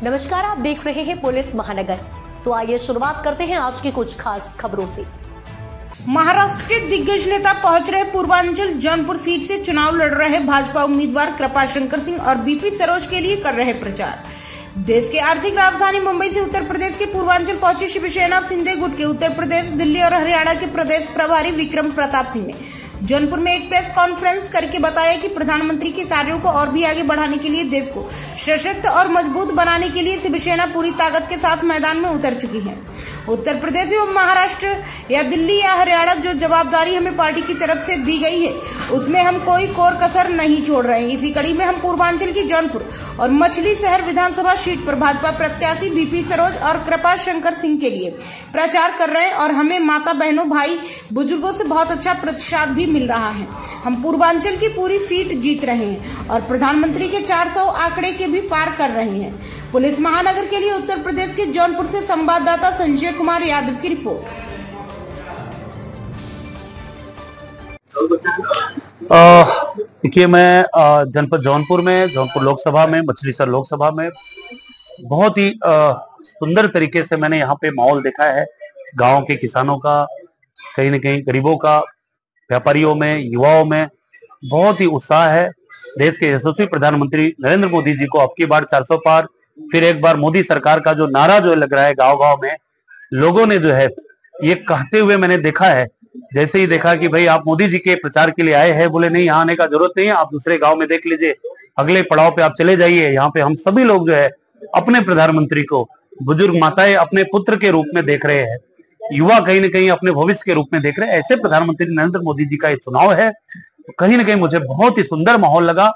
नमस्कार, आप देख रहे हैं पुलिस महानगर। तो आइए शुरुआत करते हैं आज की कुछ खास खबरों से। महाराष्ट्र के दिग्गज नेता पहुंच रहे पूर्वांचल जौनपुर सीट से चुनाव लड़ रहे भाजपा उम्मीदवार कृपाशंकर सिंह और बीपी सरोज के लिए कर रहे प्रचार। देश के आर्थिक राजधानी मुंबई से उत्तर प्रदेश के पूर्वांचल पहुंचे शिवसेना शिंदे गुट के उत्तर प्रदेश, दिल्ली और हरियाणा के प्रदेश प्रभारी विक्रम प्रताप सिंह ने जौनपुर में एक प्रेस कॉन्फ्रेंस करके बताया कि प्रधानमंत्री के कार्यों को और भी आगे बढ़ाने के लिए, देश को सशक्त और मजबूत बनाने के लिए शिवसेना पूरी ताकत के साथ मैदान में उतर चुकी है। उत्तर प्रदेश या महाराष्ट्र या दिल्ली या हरियाणा, जो जवाबदारी हमें पार्टी की तरफ से दी गई है उसमें हम कोई कोर कसर नहीं छोड़ रहे हैं। इसी कड़ी में हम पूर्वांचल की जौनपुर और मछली शहर विधानसभा सीट पर भाजपा प्रत्याशी बीपी सरोज और कृपाशंकर सिंह के लिए प्रचार कर रहे हैं और हमें माता बहनों, भाई बुजुर्गों से बहुत अच्छा प्रतिसाद भी मिल रहा है। हम पूर्वांचल की पूरी सीट जीत रहे हैं और प्रधानमंत्री के 400 आंकड़े के भी पार कर रहे हैं। पुलिस महानगर के लिए उत्तर प्रदेश के जौनपुर से संवाददाता संजय कुमार यादव की रिपोर्ट। देखिए, मैं जनपद जौनपुर में, जौनपुर लोकसभा में, मछली शहर लोकसभा में बहुत ही सुंदर तरीके से मैंने यहाँ पे माहौल देखा है। गांव के किसानों का, कहीं न कहीं गरीबों का, व्यापारियों में, युवाओं में बहुत ही उत्साह है। देश के यशस्वी प्रधानमंत्री नरेंद्र मोदी जी को अब की बार 400 पार, फिर एक बार मोदी सरकार का जो नारा जो लग रहा है गांव-गांव में, लोगों ने जो है ये कहते हुए मैंने देखा है। जैसे ही देखा कि भाई आप मोदी जी के प्रचार के लिए आए हैं, बोले नहीं यहाँ आने का जरूरत नहीं है, आप दूसरे गांव में देख लीजिए, अगले पड़ाव पे आप चले जाइए। यहाँ पे हम सभी लोग जो है अपने प्रधानमंत्री को, बुजुर्ग माताएं अपने पुत्र के रूप में देख रहे हैं, युवा कहीं न कहीं अपने भविष्य के रूप में देख रहे हैं। ऐसे प्रधानमंत्री नरेंद्र मोदी जी का ये चुनाव है, तो कहीं न कहीं मुझे बहुत ही सुंदर माहौल लगा।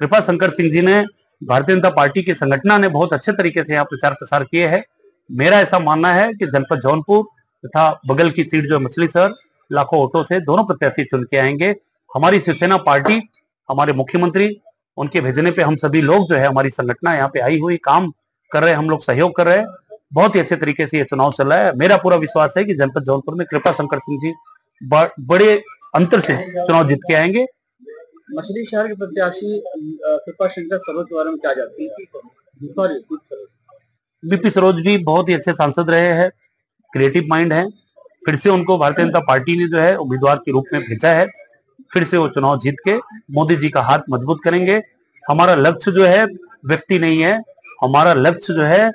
कृपाशंकर सिंह जी ने, भारतीय जनता पार्टी की संगठना ने बहुत अच्छे तरीके से यहाँ प्रचार प्रसार किए हैं। मेरा ऐसा मानना है कि जनपद जौनपुर तथा बगल की सीट जो मछली शहर, लाखों वोटों से दोनों प्रत्याशी चुन के आएंगे। हमारी शिवसेना पार्टी, हमारे मुख्यमंत्री, उनके भेजने पे हम सभी लोग जो है, हमारी संगठना यहाँ पे आई हुई काम कर रहे हैं, हम लोग सहयोग कर रहे हैं। बहुत ही अच्छे तरीके से ये चुनाव चल रहा है। मेरा पूरा विश्वास है कि जनपद जौनपुर में कृपाशंकर सिंह जी बड़े अंतर से चुनाव जीत के आएंगे। मछली शहर के प्रत्याशी कृपाशंकर सरोज के बारे में क्या जानते हैं? बीपी सरोज भी बहुत ही अच्छे सांसद रहे हैं, क्रिएटिव माइंड है। फिर से उनको भारतीय जनता पार्टी ने जो है उम्मीदवार के रूप में भेजा है। फिर से वो चुनाव जीत के मोदी जी का हाथ मजबूत करेंगे। हमारा लक्ष्य जो है व्यक्ति नहीं है, हमारा लक्ष्य जो है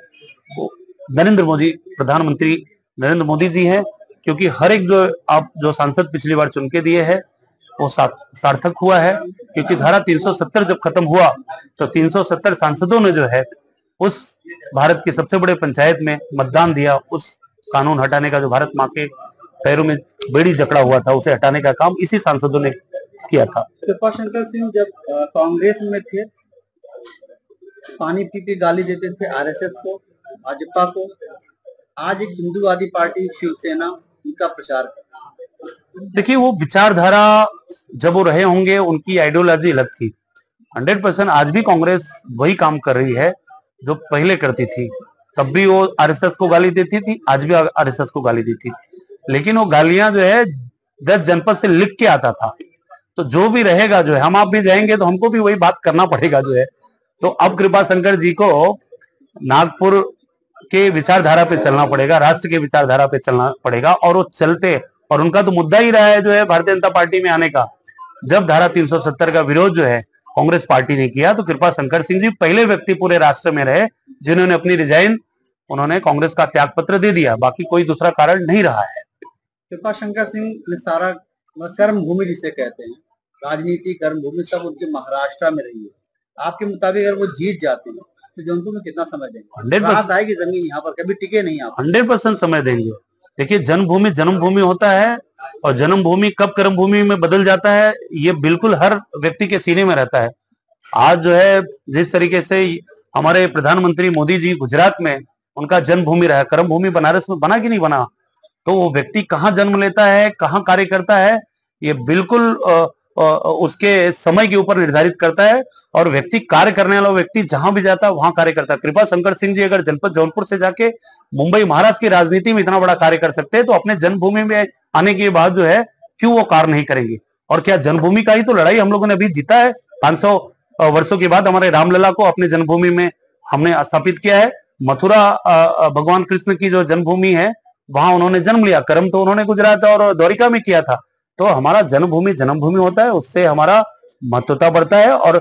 वो नरेंद्र मोदी, प्रधानमंत्री नरेंद्र मोदी जी हैं। क्योंकि हर एक जो आप जो सांसद पिछली बार चुन के दिए हैं वो सार्थक हुआ है। क्योंकि धारा 370 जब खत्म हुआ तो 370 सांसदों ने जो है उस भारत के सबसे बड़े पंचायत में मतदान दिया। उस कानून हटाने का, जो भारत माँ के पैरों में बेड़ी जकड़ा हुआ था, उसे हटाने का काम इसी सांसदों ने किया था। कृपाशंकर सिंह जब कांग्रेस में थे, पानी पी के गाली देते थे आरएसएस को, भाजपा को। आज एक हिंदूवादी पार्टी शिवसेना उनका प्रचार कर। देखिए, वो विचारधारा जब वो रहे होंगे, उनकी आइडियोलॉजी अलग थी। 100% आज भी कांग्रेस वही काम कर रही है जो पहले करती थी। तब भी वो आरएसएस को गाली देती थी, आज भी आरएसएस को गाली देती थी। लेकिन वो गालियां जो है 10 जनपद से लिख के आता था। तो जो भी रहेगा, जो है हम आप भी जाएंगे तो हमको भी वही बात करना पड़ेगा जो है। तो अब कृपाशंकर जी को नागपुर के विचारधारा पे चलना पड़ेगा, राष्ट्र के विचारधारा पे चलना पड़ेगा। और वो चलते, और उनका तो मुद्दा ही रहा है जो है भारतीय जनता पार्टी में आने का। जब धारा 370 का विरोध जो है कांग्रेस पार्टी ने किया, तो कृपाशंकर सिंह जी पहले व्यक्ति पूरे राष्ट्र में रहे जिन्होंने अपनी रिजाइन, उन्होंने कांग्रेस का त्याग पत्र दे दिया। बाकी कोई दूसरा कारण नहीं रहा है। कृपाशंकर सिंह ने सारा कर्म भूमि जिसे कहते हैं, राजनीति कर्म भूमि सब उनके महाराष्ट्र में रही है। आपके मुताबिक अगर वो जीत जाते हैं तो जौनपुर में कितना समय देंगे? 100% आएगी जमीन यहाँ पर, कभी टिके नहीं आप? 100% समय देंगे। देखिए, जन्मभूमि जन्मभूमि होता है और जन्मभूमि कब कर्मभूमि में बदल जाता है ये बिल्कुल हर व्यक्ति के सीने में रहता है। आज जो है जिस तरीके से हमारे प्रधानमंत्री मोदी जी गुजरात में उनका जन्मभूमि रहा, कर्मभूमि बनारस में बना कि नहीं बना, तो वो व्यक्ति कहाँ जन्म लेता है, कहाँ कार्य करता है, ये बिल्कुल उसके समय के ऊपर निर्धारित करता है। और व्यक्ति कार्य करने वाला व्यक्ति जहां भी जाता है वहां कार्य करता है। कृपाशंकर सिंह जी अगर जनपद जौनपुर से जाके मुंबई महाराष्ट्र की राजनीति में इतना बड़ा कार्य कर सकते हैं, तो अपने जन्मभूमि में आने के बाद जो है क्यों वो कार्य नहीं करेंगे? और क्या जन्मभूमि का ही तो लड़ाई हम लोगों ने अभी जीता है। 500 वर्षों के बाद हमारे रामलला को अपने जन्मभूमि में हमने स्थापित किया है। मथुरा भगवान कृष्ण की जो जन्मभूमि है, वहां उन्होंने जन्म लिया। कर्म तो उन्होंने गुजरात और द्वारिका में किया था। तो हमारा जन्मभूमि होता है, उससे हमारा महत्वता बढ़ता है। और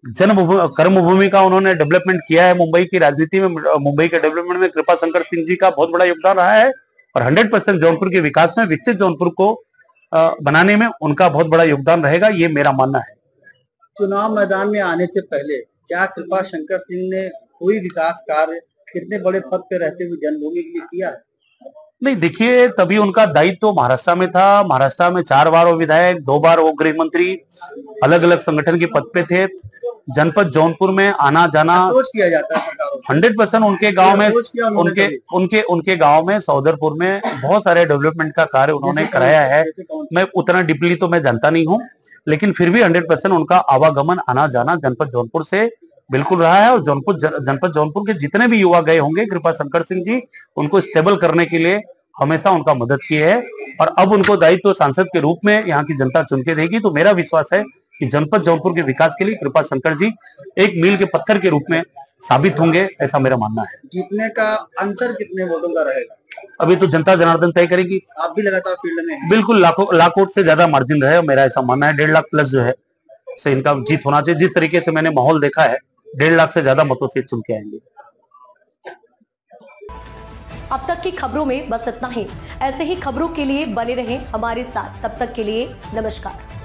कर्मभूमि का उन्होंने डेवलपमेंट किया है। मुंबई की राजनीति में, मुंबई के डेवलपमेंट में कृपाशंकर सिंह जी का बहुत बड़ा योगदान रहा है। और 100% जौनपुर के विकास में, विकसित जौनपुर को बनाने में उनका बहुत बड़ा योगदान रहेगा, ये मेरा मानना है। चुनाव मैदान में आने से पहले क्या कृपाशंकर सिंह ने कोई विकास कार्य कितने बड़े पद पे रहते हुए जन्मभूमि के लिए किया है? नहीं, देखिए, तभी उनका दायित्व तो महाराष्ट्र में था। महाराष्ट्र में 4 बार वो विधायक, 2 बार वो गृह मंत्री, अलग अलग संगठन के पद पे थे। जनपद जौनपुर में आना जाना किया जाता है 100%। उनके गांव में, उनके गांव में, सौदरपुर में बहुत सारे डेवलपमेंट का कार्य उन्होंने कराया है। मैं उतना डीपली तो मैं जानता नहीं हूँ, लेकिन फिर भी 100% उनका आवागमन, आना जाना जनपद जौनपुर से बिल्कुल रहा है। और जनपद जौनपुर के जितने भी युवा गए होंगे, कृपाशंकर सिंह जी उनको स्टेबल करने के लिए हमेशा उनका मदद की है। और अब उनको दायित्व सांसद के रूप में यहाँ की जनता चुन के देगी। तो मेरा विश्वास है कि जनपद जौनपुर के विकास के लिए कृपाशंकर जी एक मील के पत्थर के रूप में साबित होंगे, ऐसा मेरा मानना है। जीतने का अंतर कितने वोटों का रहेगा? अभी तो जनता जनार्दन तय करेगी। आप भी लगातार फील्ड में हैं। बिल्कुल, लाख वोट से ज्यादा मार्जिन रहे, मेरा ऐसा मानना है। 1.5 लाख प्लस जो है से इनका जीत होना चाहिए। जिस तरीके से मैंने माहौल देखा है, 1.5 लाख से ज्यादा मतों से चुन के आएंगे। अब तक की खबरों में बस इतना ही। ऐसे ही खबरों के लिए बने रहें हमारे साथ। तब तक के लिए नमस्कार।